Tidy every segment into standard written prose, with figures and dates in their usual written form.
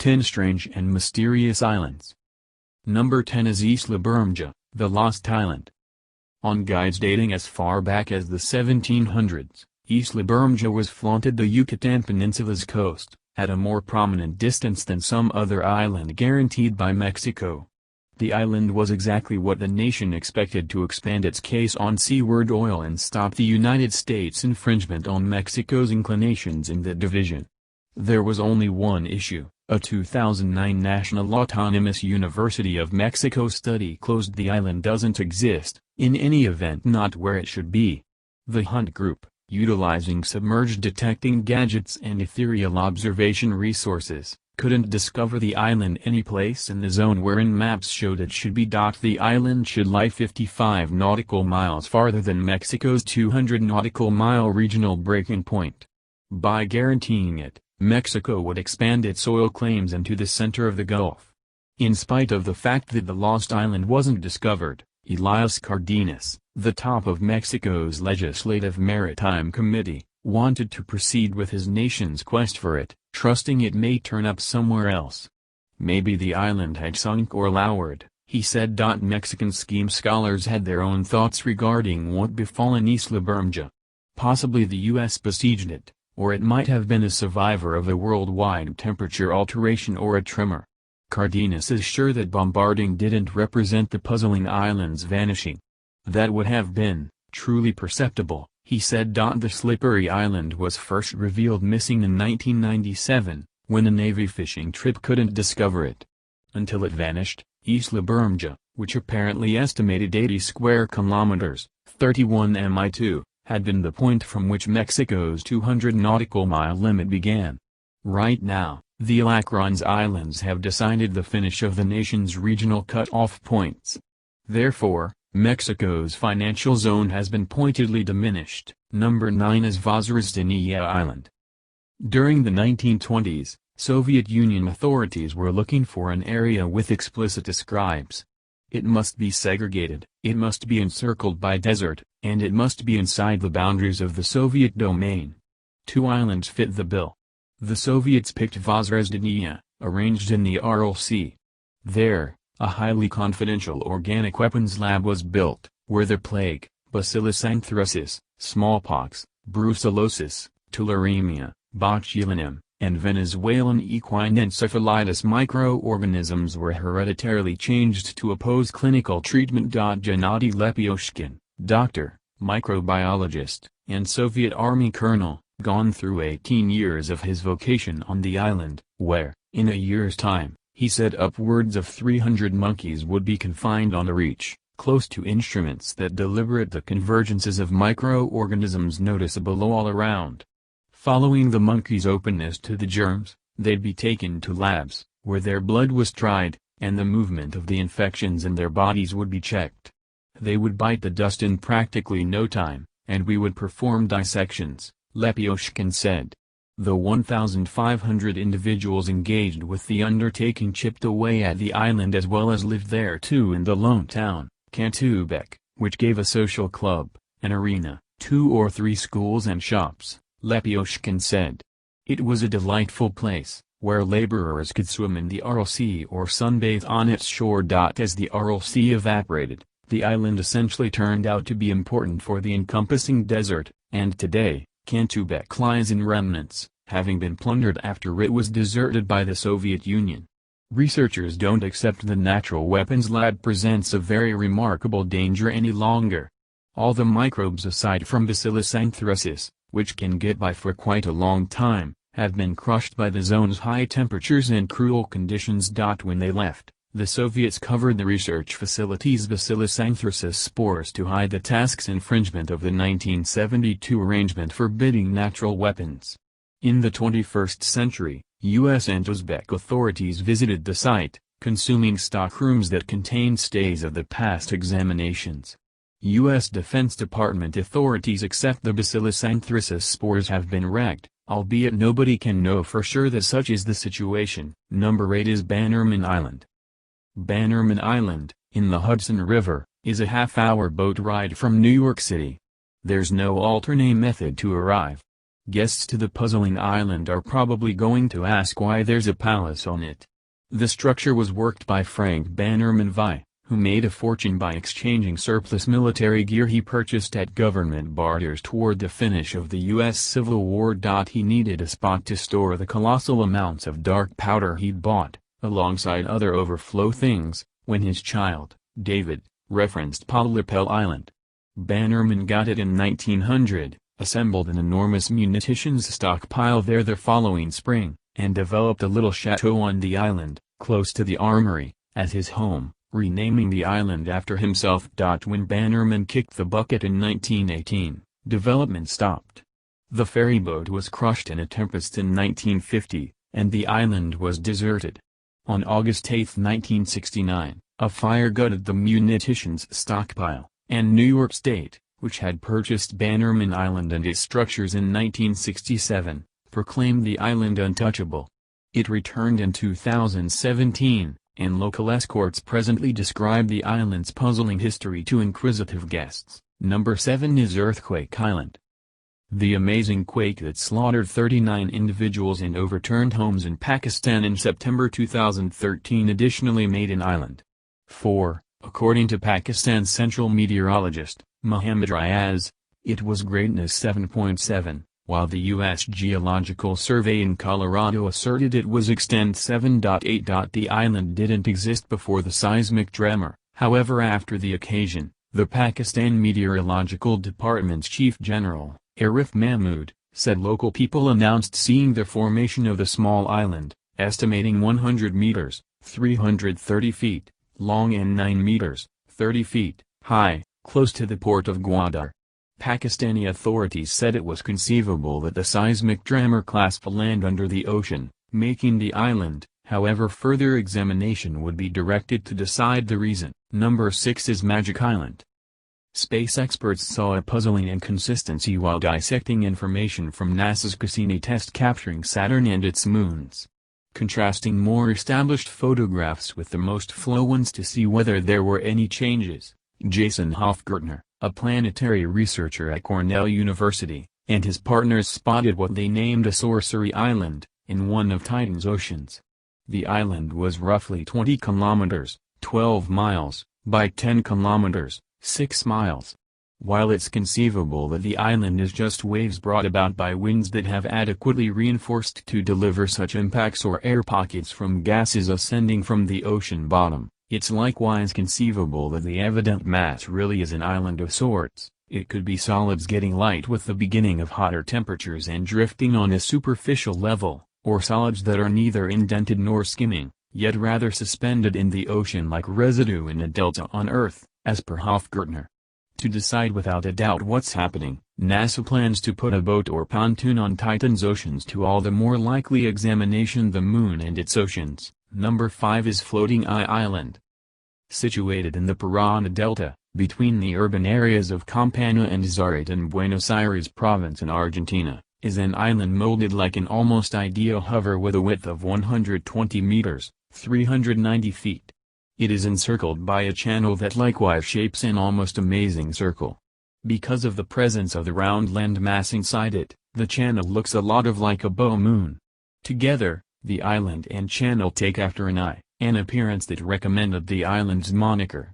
10 Strange and Mysterious Islands. Number 10 is Isla Bermeja, the Lost Island. On guides dating as far back as the 1700s, Isla Bermeja was flaunted the Yucatan Peninsula's coast, at a more prominent distance than some other island guaranteed by Mexico. The island was exactly what the nation expected to expand its case on seaward oil and stop the United States' infringement on Mexico's inclinations in the division. There was only one issue: a 2009 National Autonomous University of Mexico study closed the island doesn't exist, in any event not where it should be. The Hunt Group, utilizing submerged detecting gadgets and ethereal observation resources, couldn't discover the island any place in the zone wherein maps showed it should be. The island should lie 55 nautical miles farther than Mexico's 200 nautical mile regional breaking point. By guaranteeing it, Mexico would expand its oil claims into the center of the Gulf. In spite of the fact that the lost island wasn't discovered, Elias Cardenas, the top of Mexico's Legislative Maritime Committee, wanted to proceed with his nation's quest for it, trusting it may turn up somewhere else. Maybe the island had sunk or lowered, he said. Mexican scheme scholars had their own thoughts regarding what befallen Isla Bermeja. Possibly the U.S. besieged it, or it might have been a survivor of a worldwide temperature alteration or a tremor. Cardenas is sure that bombarding didn't represent the puzzling island's vanishing. That would have been truly perceptible, he said. The slippery island was first revealed missing in 1997, when a Navy fishing trip couldn't discover it. Until it vanished, Isla Bermeja, which apparently estimated 80 square kilometers, 31 mi2, had been the point from which Mexico's 200 nautical mile limit began. Right now, the Lacrons Islands have decided the finish of the nation's regional cut-off points. Therefore, Mexico's financial zone has been pointedly diminished. Number 9 is Vozdrezhdeniya Island. During the 1920s, Soviet Union authorities were looking for an area with explicit descriptions. It must be segregated, it must be encircled by desert, and it must be inside the boundaries of the Soviet domain. 2 islands fit the bill. The Soviets picked Vozdrezhdeniya, arranged in the Aral Sea. There, a highly confidential organic weapons lab was built, where the plague, Bacillus anthracis, smallpox, brucellosis, tularemia, botulinum, and Venezuelan equine encephalitis microorganisms were hereditarily changed to oppose clinical treatment. Gennady Lepioshkin, doctor, microbiologist, and Soviet Army colonel, gone through 18 years of his vocation on the island, where, in a year's time, he said upwards of 300 monkeys would be confined on a reach, close to instruments that deliberate the convergences of microorganisms noticeable all around. Following the monkeys' openness to the germs, they'd be taken to labs, where their blood was tried, and the movement of the infections in their bodies would be checked. They would bite the dust in practically no time, and we would perform dissections, Lepioshkin said. The 1,500 individuals engaged with the undertaking chipped away at the island as well as lived there too in the lone town, Kantubek, which gave a social club, an arena, 2 or 3 schools and shops, Lepioshkin said. It was a delightful place, where laborers could swim in the Aral Sea or sunbathe on its shore. As the Aral Sea evaporated, the island essentially turned out to be important for the encompassing desert, and today, Kantubek lies in remnants, having been plundered after it was deserted by the Soviet Union. Researchers don't accept the natural weapons lab presents a very remarkable danger any longer. All the microbes aside from Bacillus anthracis, which can get by for quite a long time, have been crushed by the zone's high temperatures and cruel conditions. When they left, the Soviets covered the research facility's Bacillus anthracis spores to hide the task's infringement of the 1972 arrangement forbidding natural weapons. In the 21st century, U.S. and Uzbek authorities visited the site, consuming stockrooms that contained stays of the past examinations. U.S. Defense Department authorities accept the Bacillus anthracis spores have been wrecked, albeit nobody can know for sure that such is the situation. Number 8 is Bannerman Island. Bannerman Island, in the Hudson River, is a half-hour boat ride from New York City. There's no alternate method to arrive. Guests to the puzzling island are probably going to ask why there's a palace on it. The structure was worked by Frank Bannerman Vi, who made a fortune by exchanging surplus military gear he purchased at government barters toward the finish of the U.S. Civil War. He needed a spot to store the colossal amounts of dark powder he'd bought, alongside other overflow things, when his child, David, referenced Polypel Island. Bannerman got it in 1900, assembled an enormous munitions stockpile there the following spring, and developed a little chateau on the island, close to the armory, as his home, renaming the island after himself. When Bannerman kicked the bucket in 1918, development stopped. The ferryboat was crushed in a tempest in 1950, and the island was deserted. On August 8, 1969, a fire gutted the munitions stockpile, and New York State, which had purchased Bannerman Island and its structures in 1967, proclaimed the island untouchable. It returned in 2017, and local escorts presently describe the island's puzzling history to inquisitive guests. Number 7 is Earthquake Island. The amazing quake that slaughtered 39 individuals and overturned homes in Pakistan in September 2013 additionally made an island. 4. According to Pakistan's central meteorologist, Mohammad Riaz, it was greatness 7.7, while the U.S. Geological Survey in Colorado asserted it was extent 7.8. The island didn't exist before the seismic tremor. However, after the occasion, the Pakistan Meteorological Department's Chief General, Arif Mahmood, said local people announced seeing the formation of the small island, estimating 100 meters, 330 feet, long and 9 meters, 30 feet, high, close to the port of Gwadar. Pakistani authorities said it was conceivable that the seismic tremor clasped land under the ocean, making the island. However, further examination would be directed to decide the reason. Number 6 is Magic Island. Space experts saw a puzzling inconsistency while dissecting information from NASA's Cassini test capturing Saturn and its moons. Contrasting more established photographs with the most flow ones to see whether there were any changes, Jason Hofgartner, a planetary researcher at Cornell University, and his partners spotted what they named a sorcery island, in one of Titan's oceans. The island was roughly 20 kilometers, 12 miles, by 10 kilometers, 6 miles. While it's conceivable that the island is just waves brought about by winds that have adequately reinforced to deliver such impacts or air pockets from gases ascending from the ocean bottom, it's likewise conceivable that the evident mass really is an island of sorts. It could be solids getting light with the beginning of hotter temperatures and drifting on a superficial level, or solids that are neither indented nor skimming, yet rather suspended in the ocean like residue in a delta on Earth, as per Hofgartner. To decide without a doubt what's happening, NASA plans to put a boat or pontoon on Titan's oceans to all the more likely examination the Moon and its oceans. Number 5 is Floating Island. Situated in the Parana Delta, between the urban areas of Campana and Zarate in Buenos Aires province in Argentina, is an island molded like an almost ideal hover with a width of 120 meters, 390 feet. It is encircled by a channel that likewise shapes an almost amazing circle. Because of the presence of the round landmass inside it, the channel looks a lot of like a bow moon. Together, the island and channel take after an eye, an appearance that recommended the island's moniker.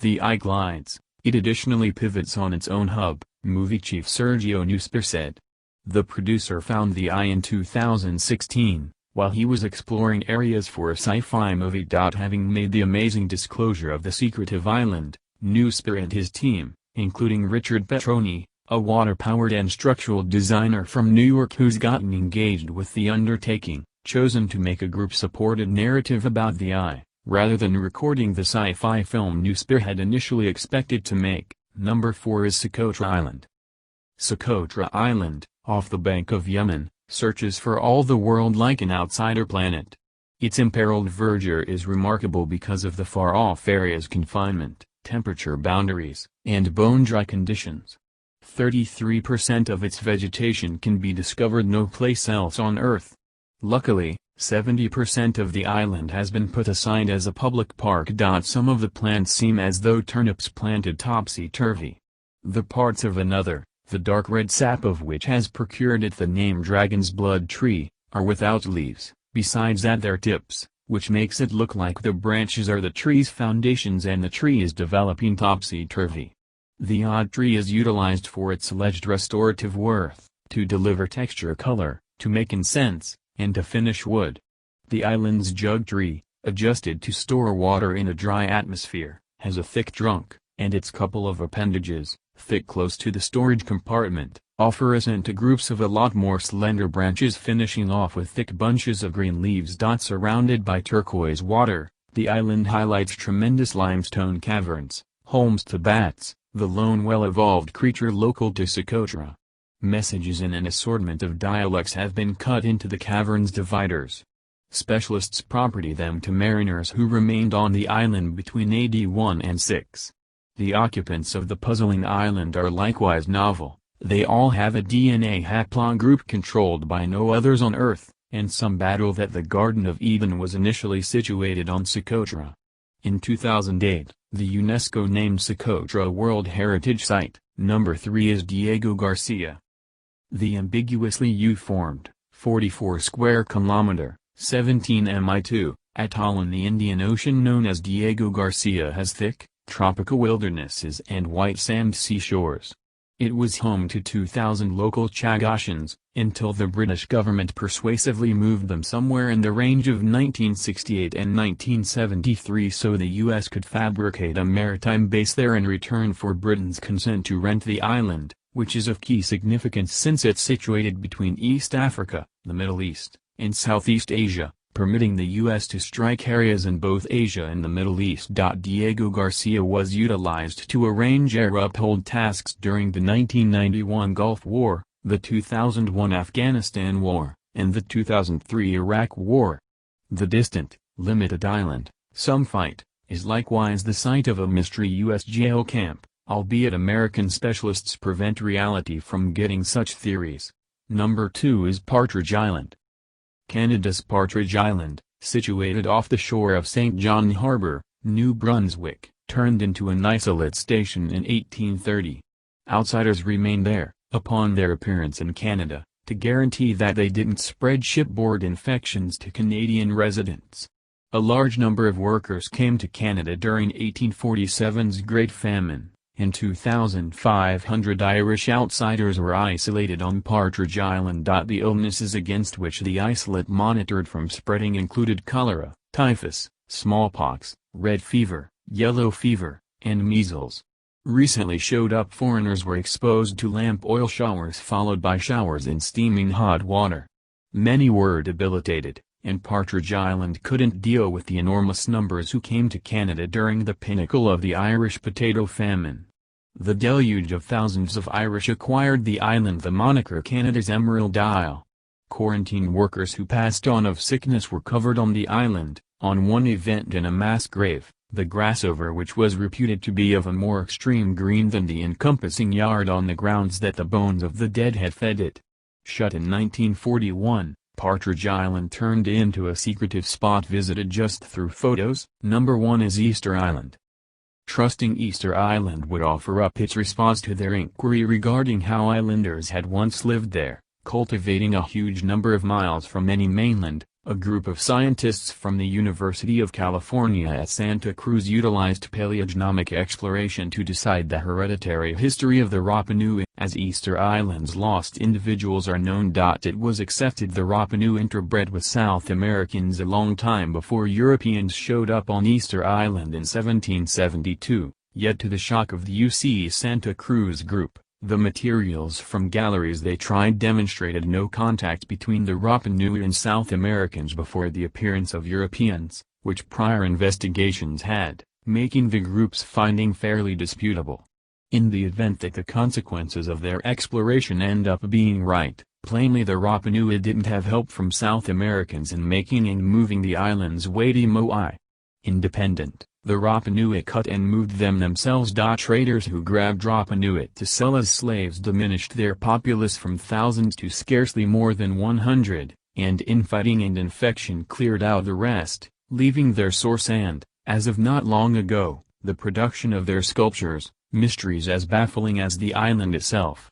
The eye glides. It additionally pivots on its own hub, movie chief Sergio Nusper said. The producer found the eye in 2016. While he was exploring areas for a sci-fi movie. Having made the amazing disclosure of the secretive island, Nusper and his team, including Richard Petroni, a water-powered and structural designer from New York who's gotten engaged with the undertaking, chosen to make a group-supported narrative about the eye, rather than recording the sci-fi film Nusper had initially expected to make. Number 4 is Socotra Island. Socotra Island, off the bank of Yemen, searches for all the world like an outsider planet. Its imperiled verdure is remarkable because of the far-off area's confinement, temperature boundaries, and bone-dry conditions. 33% of its vegetation can be discovered no place else on Earth. Luckily, 70% of the island has been put aside as a public park. Some of the plants seem as though turnips planted topsy-turvy. The parts of another, the dark red sap of which has procured it the name dragon's blood tree, are without leaves, besides at their tips, which makes it look like the branches are the tree's foundations and the tree is developing topsy-turvy. The odd tree is utilized for its alleged restorative worth, to deliver texture color, to make incense, and to finish wood. The island's jug tree, adjusted to store water in a dry atmosphere, has a thick trunk, and its couple of appendages, thick close to the storage compartment, offer ascent to groups of a lot more slender branches finishing off with thick bunches of green leaves. Surrounded by turquoise water, the island highlights tremendous limestone caverns, homes to bats, the lone well-evolved creature local to Socotra. Messages in an assortment of dialects have been cut into the cavern's dividers. Specialists property them to mariners who remained on the island between AD 1 and 6. The occupants of the puzzling island are likewise novel. They all have a DNA haplogroup controlled by no others on Earth, and some battle that the Garden of Eden was initially situated on Socotra. In 2008, the UNESCO named Socotra a World Heritage Site. Number 3 is Diego Garcia. The ambiguously U-formed, 44 square kilometer, 17 mi2, atoll in the Indian Ocean known as Diego Garcia has thick, tropical wildernesses and white sand seashores. It was home to 2,000 local Chagosians, until the British government persuasively moved them somewhere in the range of 1968 and 1973 so the U.S. could fabricate a maritime base there in return for Britain's consent to rent the island, which is of key significance since it's situated between East Africa, the Middle East, and Southeast Asia, permitting the U.S. to strike areas in both Asia and the Middle East. Diego Garcia was utilized to arrange or uphold tasks during the 1991 Gulf War, the 2001 Afghanistan War, and the 2003 Iraq War. The distant, limited island, some fight, is likewise the site of a mystery U.S. jail camp, albeit American specialists prevent reality from getting such theories. Number 2 is Partridge Island. Canada's Partridge Island, situated off the shore of St. John Harbour, New Brunswick, turned into an isolate station in 1830. Outsiders remained there, upon their appearance in Canada, to guarantee that they didn't spread shipboard infections to Canadian residents. A large number of workers came to Canada during 1847's Great Famine, and 2,500 Irish outsiders were isolated on Partridge Island. The illnesses against which the isolate monitored from spreading included cholera, typhus, smallpox, red fever, yellow fever, and measles. Recently showed up foreigners were exposed to lamp oil showers followed by showers in steaming hot water. Many were debilitated, and Partridge Island couldn't deal with the enormous numbers who came to Canada during the pinnacle of the Irish potato famine. The deluge of thousands of Irish acquired the island the moniker Canada's Emerald Isle. Quarantine workers who passed on of sickness were covered on the island, on one event in a mass grave, the grass over which was reputed to be of a more extreme green than the encompassing yard on the grounds that the bones of the dead had fed it. Shut in 1941, Partridge Island turned into a secretive spot visited just through photos. Number 1 is Easter Island. Trusting Easter Island would offer up its response to their inquiry regarding how islanders had once lived there, cultivating a huge number of miles from any mainland. A group of scientists from the University of California at Santa Cruz utilized paleogenomic exploration to decide the hereditary history of the Rapa Nui. As Easter Island's lost individuals are known. It was accepted the Rapa Nui interbred with South Americans a long time before Europeans showed up on Easter Island in 1772, yet to the shock of the UC Santa Cruz group, the materials from galleries they tried demonstrated no contact between the Rapa Nui and South Americans before the appearance of Europeans, which prior investigations had, making the group's finding fairly disputable. In the event that the consequences of their exploration end up being right, plainly the Rapa Nui didn't have help from South Americans in making and moving the island's weighty moai. Independent, the Rapa Nui cut and moved them themselves. Traders who grabbed Rapa Nui to sell as slaves diminished their populace from thousands to scarcely more than 100, and infighting and infection cleared out the rest, leaving their source and, as of not long ago, the production of their sculptures, mysteries as baffling as the island itself.